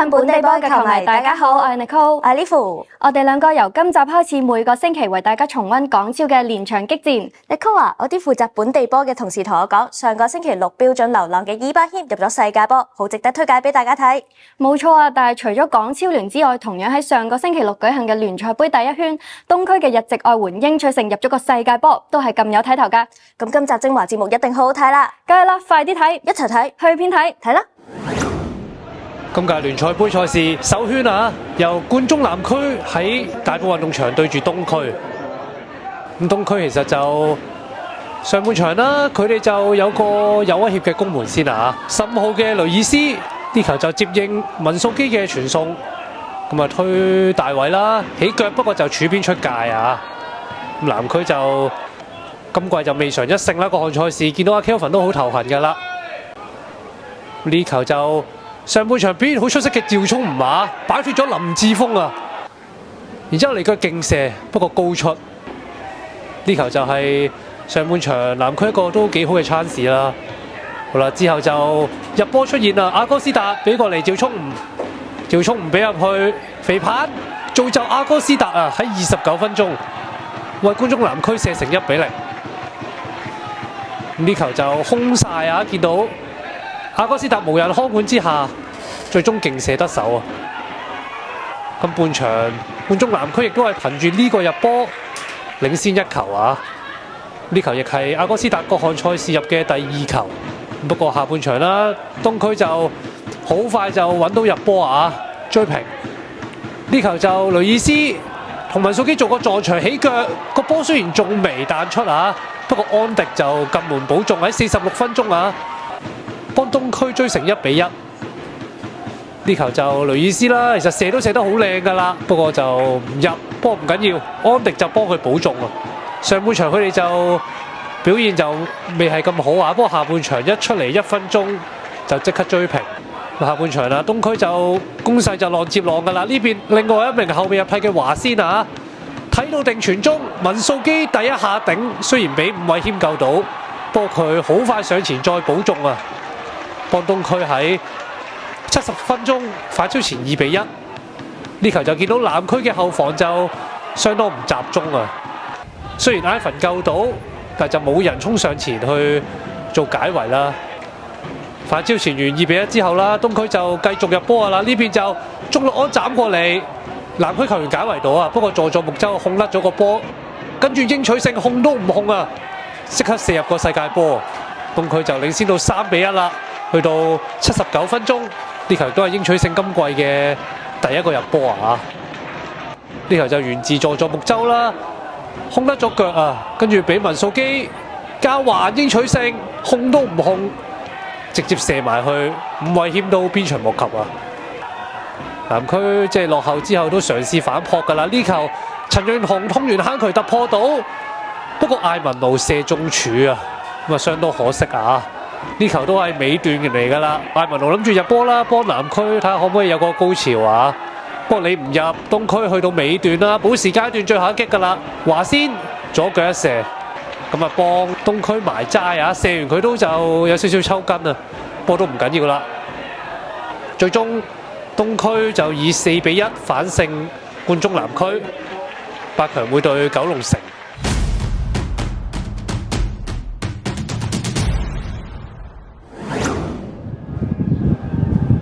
班本地波嘅球迷，大家好，我係 Nicole， 阿 Lifu。我哋兩個由今集開始，每個星期為大家重溫港超嘅連場激戰。Nicole 啊，我啲負責本地波嘅同事同我講，上個星期六標準流浪嘅伊巴謙入咗世界波，好值得推介俾大家睇。冇錯啊，但係除咗港超聯之外，同樣喺上個星期六舉行嘅聯賽杯第一圈，東區嘅日籍外援英取誠入咗個世界波，都係咁有睇頭噶。咁今集精華節目一定好好睇啦，梗係啦，快啲睇，一齊睇，去片睇，睇啦！今屆聯賽杯賽事首圈啊，由冠忠南區喺大埔運動場對住東區。咁東區其實就上半場啦，佢哋就有個有威脅嘅攻門先啊！15號嘅雷爾斯呢球就接應文素基嘅傳送，咁啊推大位啦，起腳不過就柱邊出界啊！咁南區就今季就未嘗一勝啦，各項賽事見到阿 Kelvin 都好頭痕㗎啦。呢球就上半場表現好出色嘅趙聰吳馬擺脱咗林志峰啊，然之後嚟個勁射，不過高出。呢球就係上半場南區一個都幾好嘅chance啦。好啦，之後就入波出現啦，阿哥斯達俾過嚟趙聰吳，趙聰吳俾入去肥棒，造就阿哥斯達啊喺29分鐘為冠忠南區射成1-0。呢球就空晒啊！見到阿哥斯達無人看管之下，最終勁射得手啊！咁半場冠忠南區亦都係憑住呢個入波領先1球啊！呢球亦係阿哥斯達各項賽事入嘅第2球。不過下半場啦，東區就好快就揾到入波啊，追平。呢球就雷爾斯同文素基做個撞牆起腳，個波雖然仲未彈出啊，不過安迪就近門保中喺46分鐘啊，幫東區追成1-1。呢球就雷爾斯啦，其實射都射得好靚㗎啦，不過就唔入，不過唔緊要，安迪就幫佢保中啊。上半場佢哋就表現就未係咁好啊，不過下半場一出嚟1分鐘就即刻追平。下半場啦，東區就攻勢就浪接浪㗎啦。呢邊另外一名後備入替嘅華先啊，睇到定傳中，文素基第一下頂，雖然俾伍偉謙救到，不過佢好快上前再保中啊，幫東區喺70分鐘反超前2-1。呢球就見到南區嘅後防就相當唔集中啊。雖然 Ivan 救到，但就冇人衝上前去做解圍啦。反超前完2-1之後啦，東區就繼續入波啊啦。呢邊就鍾樂安斬過嚟，南區球員解圍到啊，不過佐佐木洲控甩咗個波，跟住英取勝控都唔控啊，即刻射入個世界波。東區就領先到3-1啦。去到79分鐘，呢球都係英取勝今季嘅第一個入波啊！呢球就源自佐佐木洲啦，控得咗腳啊，跟住俾文素基交還英取勝控都唔控，直接射埋去，伍偉謙都邊場莫及啊！南區即係落後之後都嘗試反撲㗎啦，呢球陳潤雄通完坑渠突破到，不過艾文奴射中柱啊，咁啊相當可惜啊！呢球都係尾段嚟㗎啦，艾文奴諗住入波啦，幫南區睇下可唔可以有個高潮啊！不過你唔入，東區去到尾段啦，補時階段最後一擊㗎啦，華先左腳一射，咁啊幫東區埋齋啊，射完佢都就有少少抽筋啊，不過都唔緊要啦。最終東區就以4-1反勝冠忠南區，8強會對九龍城。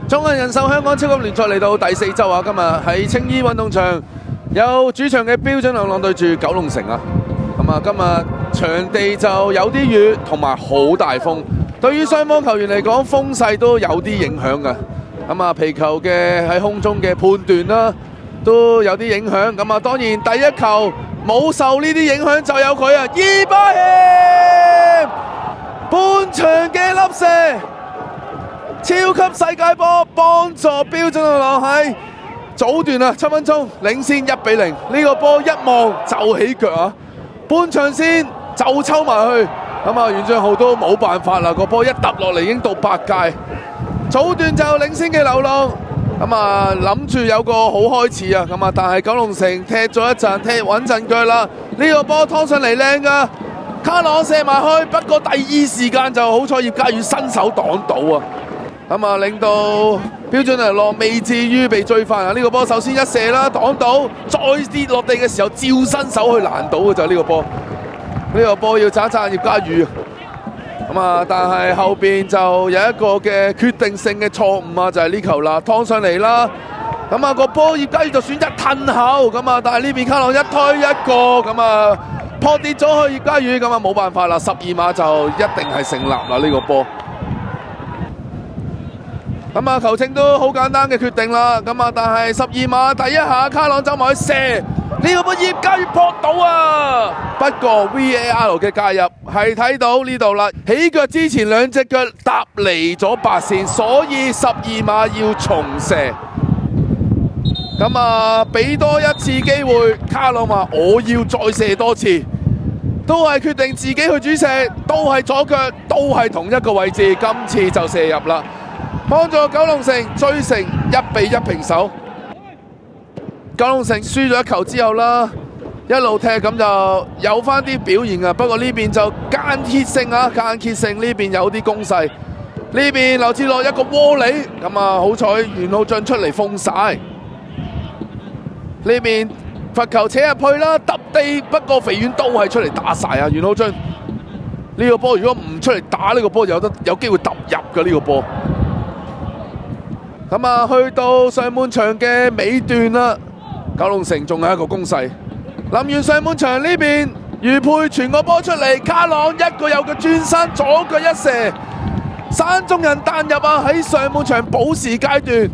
中銀人壽香港超級聯賽嚟到第4週啊！今日喺青衣運動場有主場嘅標準流浪對住九龍城啊！咁啊，今日場地就有啲雨同埋好大風，對於雙方球員嚟講，風勢都有啲影響㗎。咁啊，皮球嘅喺空中嘅判斷啦，都有啲影響。咁啊，當然第一球冇受呢啲影響，就有佢啊！伊巴謙半場嘅粒射。超級世界波幫助標準流浪喺早段啊7分鐘領先1-0，呢個波一望就起腳啊！半場先就抽埋去，咁啊袁將浩都冇辦法啦，個波一揼落嚟已經到8界。早段就領先嘅流浪，咁啊諗住有個好開始啊，咁啊但係九龍城踢咗一陣，踢穩陣腳啦，呢個波拖上嚟靚噶，卡朗射埋去，不過第二時間就好彩葉家宇伸手擋到啊！咁啊令到標準流浪未至於被追翻啊！呢個波首先一射啦，擋到，再跌落地嘅時候照伸手去攔到嘅就係呢個波。呢個波要讚一讚葉嘉宇。咁啊，但係後邊就有一個嘅決定性嘅錯誤啊，就係呢球啦，趟上嚟啦。咁啊個波葉嘉宇就選擇褪後，咁啊但係呢邊卡朗一推一個，咁啊撲跌咗去葉嘉宇，咁啊冇辦法啦，12碼就一定係成立啦呢個波。咁啊球證都好簡單嘅決定啦，咁啊但係12碼第一下卡朗走埋去射。呢個波葉嘉宇撲到啊！不過 VAR 嘅介入係睇到呢度啦，起腳之前兩隻腳踏離咗白線，所以12碼要重射。咁啊，俾多一次機會，卡朗話我要再射多次，都係決定自己去主射，都係左腳，都係同一個位置，今次就射入啦，幫助九龍城追成1-1平手。九龍城輸咗一球之後啦，一路踢咁就有翻啲表現啊。不過呢邊就間歇性啊，間歇性呢邊有啲攻勢。呢邊劉志樂一個窩里，咁啊好彩袁浩俊出嚟封晒。呢邊罰球扯入去啦，揼地，不過肥遠都係出嚟打晒啊。袁浩俊呢個波如果唔出嚟打呢個波，有機會揼入嘅呢個波。咁啊去到上半場嘅尾段啦。九龍城仲有一個攻勢，臨完上半場呢邊，余佩傳個波出嚟，卡朗一個右腳轉身，左腳一射，山中人彈入啊！喺上半場補時階段，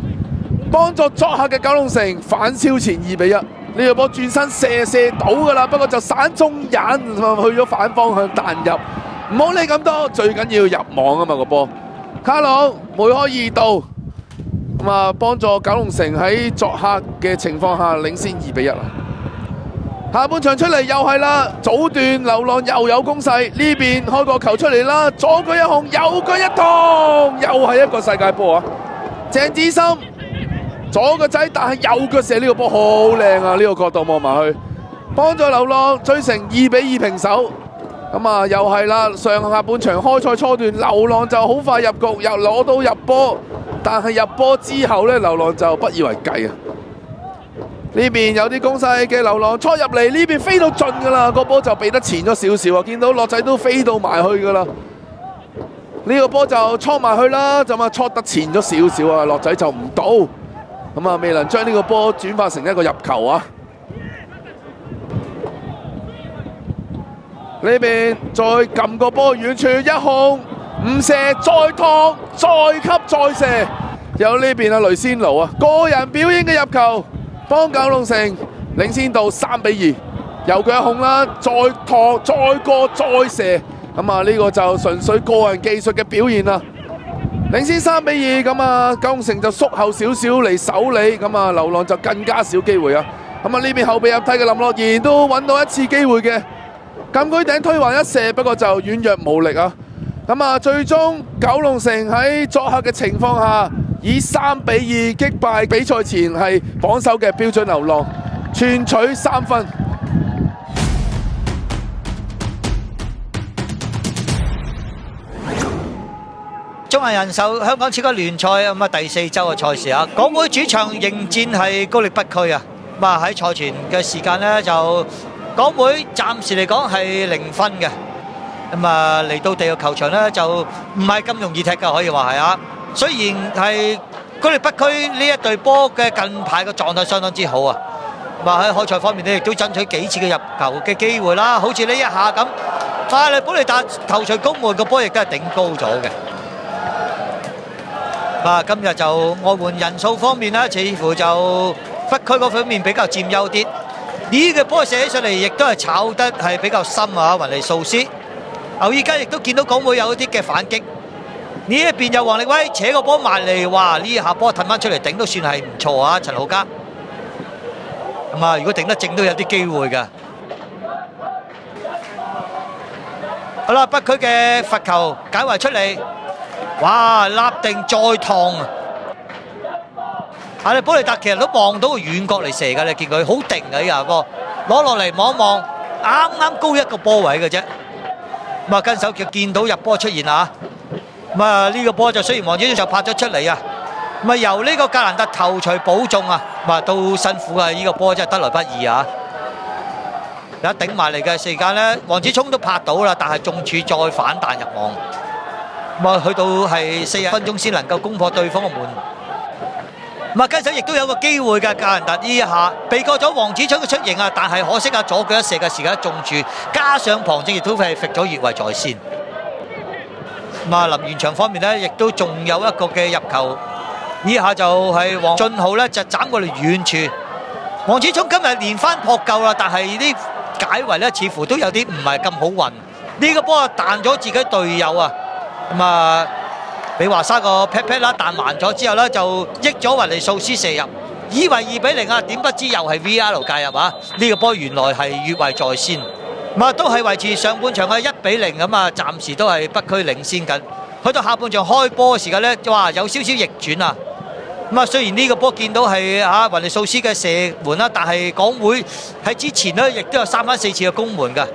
幫助作客嘅九龍城反超前2-1。呢個波轉身射到噶啦，不過就散中人去咗反方向彈入，唔好理咁多，最緊要入網啊嘛個波。卡朗梅開2度。咁啊，幫助九龍城喺作客嘅情況下領先2-1啦。下半場出嚟又係啦，早段流浪又有攻勢，呢邊開個球出嚟啦，左腳一紅，右腳一趟，又係一個世界波啊！鄭子森左個仔，但係右腳射呢個波好靚啊！呢個角度望埋去，幫助流浪追成2-2平手。咁啊，又係啦，上下半場開賽初段，流浪就好快入局，又攞到入波。但係入波之後呢，流浪就不以為繼啊！呢邊有啲攻勢嘅流浪戳入嚟，呢邊飛到盡噶啦，個波就避得前咗少少啊！見到樂仔都飛到埋去噶啦，呢個波就戳埋去啦，就戳得前咗少少啊！樂仔就唔到，咁啊未能將呢個波轉化成一個入球啊！呢邊再撳個波遠處一控。唔射再趟再吸再射，有呢邊啊雷仙奴啊個人表演嘅入球，幫九龍城領先到3-2，右腳一控啦，再趟再過再射，咁啊呢個就純粹個人技術嘅表現啦，領先3-2，咁啊九龍城就縮後少少嚟守你，咁啊流浪就更加少機會啊，咁啊呢邊後備入替嘅林樂賢都揾到一次機會嘅，禁區頂推橫一射，不過就軟弱無力啊。咁啊，最終九龍城喺作客嘅情況下，以3-2擊敗比賽前係榜首嘅標準流浪，全取3分。中環人壽香港超級聯賽咁啊第4週嘅賽事啊，港會主場迎戰係高力北區啊。咁啊喺賽前嘅時間呢，就港會暫時嚟講係0分嘅。咁啊，嚟到地獄球場咧，就唔係咁容易踢㗎，可以話係啊。雖然係高力北區呢一隊波嘅近排嘅狀態相當之好啊。咁啊喺開賽方面咧，亦都爭取幾次嘅入球嘅機會啦。好似呢一下咁，快利保利達頭槌攻門個波亦都係頂高咗嘅。啊，今日就外援人數方面咧，似乎就北區嗰方面比較佔優啲。呢個波射起上嚟，亦都係炒得係比較深啊，雲尼素斯。留意間亦都見到港會有一啲嘅反擊，呢一邊有黃力威扯個波埋嚟，哇！呢下波褪翻出嚟頂都算係唔錯啊，陳浩嘉。咁啊，如果頂得正都有啲機會㗎。好啦，北區嘅罰球解圍出嚟，哇！立定再趟啊！阿利保利達其實都望到個遠角嚟射㗎，你見佢好定啊！呢下波攞落嚟望一望，啱啱高一個波位嘅啫。咁啊，跟手腳見到入波出現啊！咁啊呢個波就雖然黃子聰就拍咗出嚟啊，咁啊由呢個格蘭特頭槌補中啊，咁啊都辛苦啊！呢個波真係得來不易啊！一頂埋嚟嘅時間咧，黃子聰都拍到啦，但係中柱再反彈入網，咁啊去到係40分鐘先能夠攻破對方嘅門。咁啊跟手亦都有個機會嘅，格蘭特呢一下避過咗黃子聰嘅出迎啊，但係可惜啊左腳一射嘅時間中柱，加上旁證亦都係揈咗越位在先。咁啊臨完場方面咧，亦都仲有一個嘅入球，呢下就係黃俊浩咧就斬過嚟遠處。黃子聰今日連番撲救啦，但係啲解圍咧似乎都有啲唔係咁好運。呢個波啊彈咗自己隊友啊，咁啊俾華沙個 pat pat 啦彈慢咗之後咧就益咗雲尼素斯射入，以為2-0啊，點不知又係 VAR 介入啊！呢個波原來係越位在先。咁啊，都係維持上半場嘅1-0咁啊，暫時都係北區領先緊。去到下半場開波嘅時間咧，哇，有少少逆轉啊！咁啊，雖然呢個波見到係雲尼素斯嘅射門啦，但係港會喺之前咧亦都有3番4次嘅攻門㗎。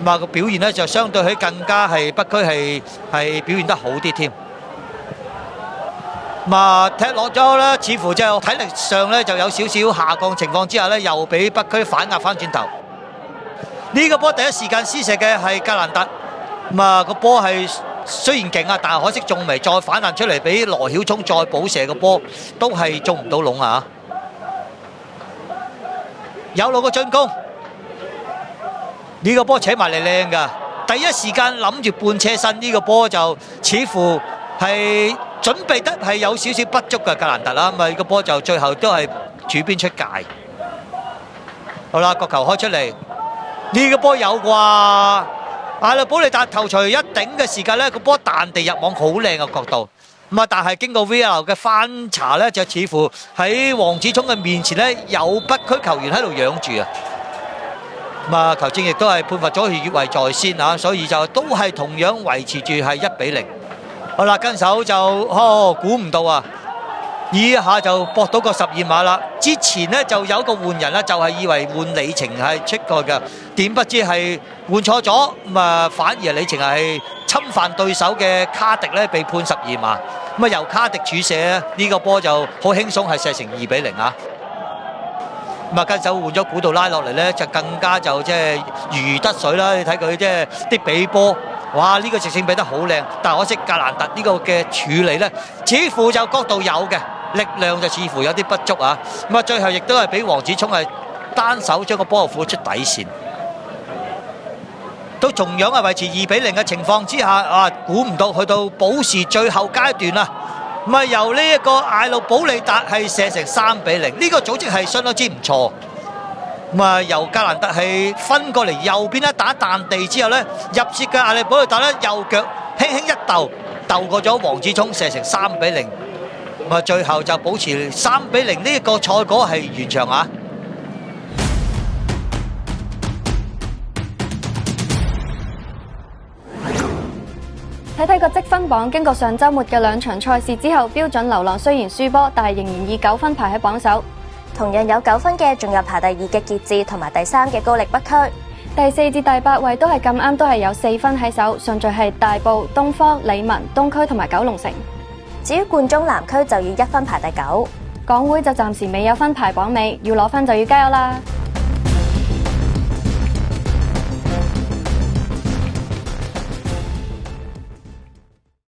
咁啊，個表現咧就相對起更加係北區係表現得好啲添。咁啊，踢落咗咧，似乎就體力上咧就有少少下降情況之下咧，又俾北區反壓翻轉頭。呢個波第一時間施射嘅係格蘭特，咁啊個波係雖然勁啊，但係可惜中楣，再反彈出嚟俾羅曉聰再補射個波，都係中唔到籠啊！有路個進攻，呢個波扯埋嚟靚㗎，第一時間諗住半車身，呢個波就似乎係準備得係有少少不足嘅格蘭特啦，咁啊個波就最後都係主邊出界。好啦，角球開出嚟。呢個波有啩？阿勒保利達頭槌一頂嘅時間咧，個波彈地入網，好靚嘅角度。咁啊，但係經過 VAR 嘅翻查咧，就似乎喺黃子聰嘅面前咧，有北區球員喺度仰住啊。咁啊，球證亦都係判罰咗越位在先啊，所以就都係同樣維持住係1-0。好啦，跟手就估唔到啊！呢一下就搏到個12碼啦！之前咧就有一個換人啦，就係以為換李晴係出過嘅，點不知係換錯咗，咁啊反而李晴係侵犯對手嘅卡迪咧，被判12碼。咁啊由卡迪主射咧，呢個波就好輕鬆係射成2-0啊！咁啊跟手換咗古道拉落嚟咧，就更加就即係如魚得水啦！你睇佢即係啲比波。哇！呢個直線比得好靚，但係可惜格蘭特呢個嘅處理咧，似乎就角度有嘅，力量就似乎有啲不足啊！咁啊，最後亦都係俾黃子聰係單手將個波付出底線，都同樣係維持2-0嘅情況之下，啊，估唔到去到補時最後階段啦！咁啊，由呢一個艾路保利達係射成3-0，呢個組織係相當之唔錯。咁啊，由格蘭特係分過嚟右邊一打彈地之後咧，入切嘅艾利保利達咧右腳輕輕一鬥過咗黃子聰，射成3-0。咁啊，最後就保持3-0呢一個賽果係完場啊！睇個積分榜，經過上週末嘅2場賽事之後，標準流浪雖然輸波，但係仍然以9分排喺榜首。同樣有9分嘅，仲有排第2嘅傑志同埋第3嘅高力北區。第4至第8位都係咁啱，都係有4分喺手，順序係大埔、東方、理文、東區同埋九龍城。至於冠忠南區就以1分排第9。港會就暫時未有分排榜尾，要攞分就要加油啦！